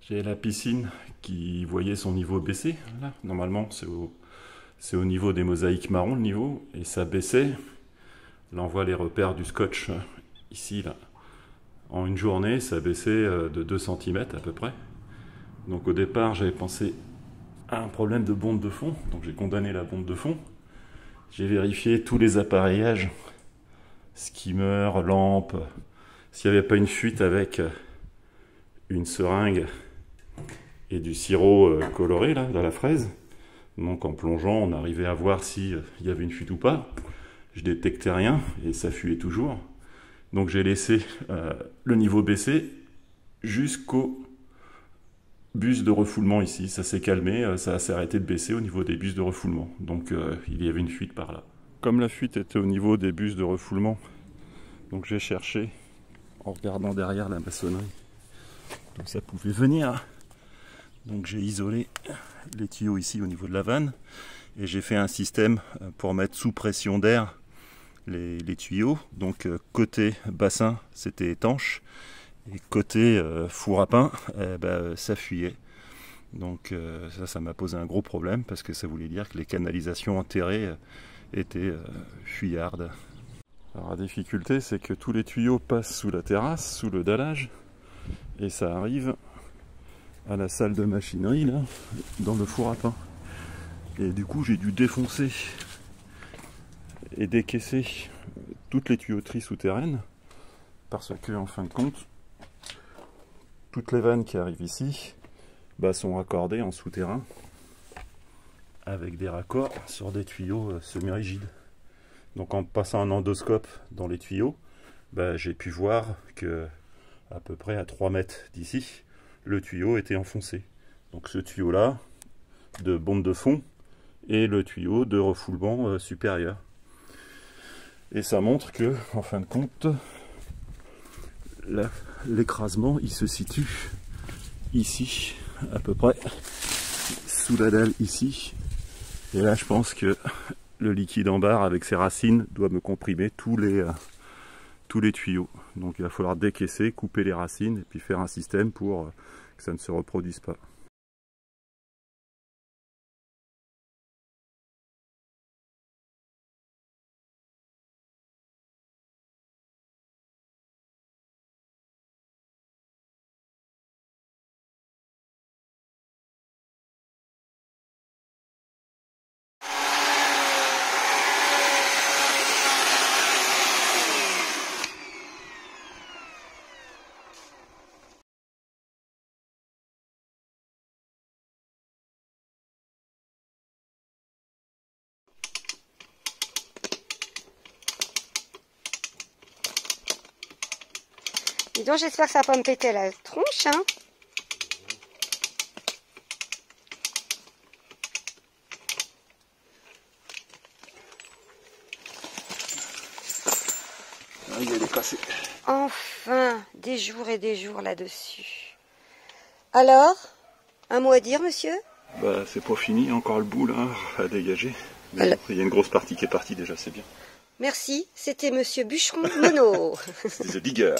J'ai la piscine qui voyait son niveau baisser. Là. Normalement, c'est au niveau des mosaïques marron le niveau, et ça baissait. Là, on voit les repères du scotch ici. Là. En une journée, ça baissait de 2 cm à peu près. Donc au départ, j'avais pensé à un problème de bonde de fond. Donc j'ai condamné la bonde de fond. J'ai vérifié tous les appareillages, skimmer, lampe, s'il n'y avait pas une fuite avec une seringue et du sirop coloré là, dans la fraise. Donc en plongeant, on arrivait à voir s'il y avait une fuite ou pas. Je détectais rien et ça fuyait toujours. Donc j'ai laissé le niveau baisser jusqu'au bus de refoulement ici. Ça s'est calmé, ça s'est arrêté de baisser au niveau des bus de refoulement. Donc il y avait une fuite par là. Comme la fuite était au niveau des bus de refoulement, donc j'ai cherché en regardant derrière la maçonnerie. Donc ça pouvait venir. Donc j'ai isolé les tuyaux ici au niveau de la vanne et j'ai fait un système pour mettre sous pression d'air les tuyaux. Donc côté bassin c'était étanche et côté four à pain ça fuyait. Donc ça m'a posé un gros problème parce que ça voulait dire que les canalisations enterrées étaient fuyardes. Alors la difficulté c'est que tous les tuyaux passent sous la terrasse, sous le dallage, et ça arrive à la salle de machinerie là, dans le four à pain. Et du coup j'ai dû défoncer et décaisser toutes les tuyauteries souterraines parce que en fin de compte toutes les vannes qui arrivent ici sont raccordées en souterrain avec des raccords sur des tuyaux semi-rigides. Donc en passant un endoscope dans les tuyaux, j'ai pu voir que à peu près à 3 mètres d'ici, le tuyau était enfoncé. Donc ce tuyau là de bonde de fond et le tuyau de refoulement supérieur. Et ça montre que en fin de compte l'écrasement il se situe ici à peu près sous la dalle ici. Et là je pense que le liquide en barre avec ses racines doit me comprimer tous les tuyaux. Donc il va falloir décaisser, couper les racines et puis faire un système pour que ça ne se reproduise pas. Dis donc, j'espère que ça va pas me péter la tronche, hein. Ah, il est cassé. Enfin, des jours et des jours là-dessus. Alors, un mot à dire, monsieur? C'est pas fini, encore le bout là à dégager. Mais Alors... il y a une grosse partie qui est partie déjà, c'est bien. Merci, c'était monsieur Bûcheron Monod. The Digger.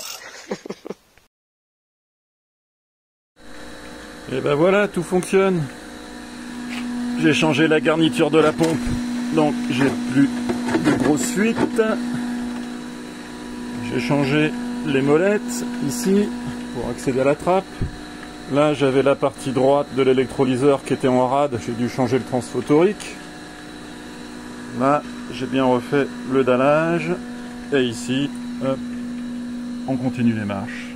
Et ben voilà, tout fonctionne. J'ai changé la garniture de la pompe, donc j'ai plus de grosses fuites. J'ai changé les molettes ici pour accéder à la trappe. Là j'avais la partie droite de l'électrolyseur qui était en rade, j'ai dû changer le transphotonique. Là j'ai bien refait le dallage et ici hop, on continue les marches.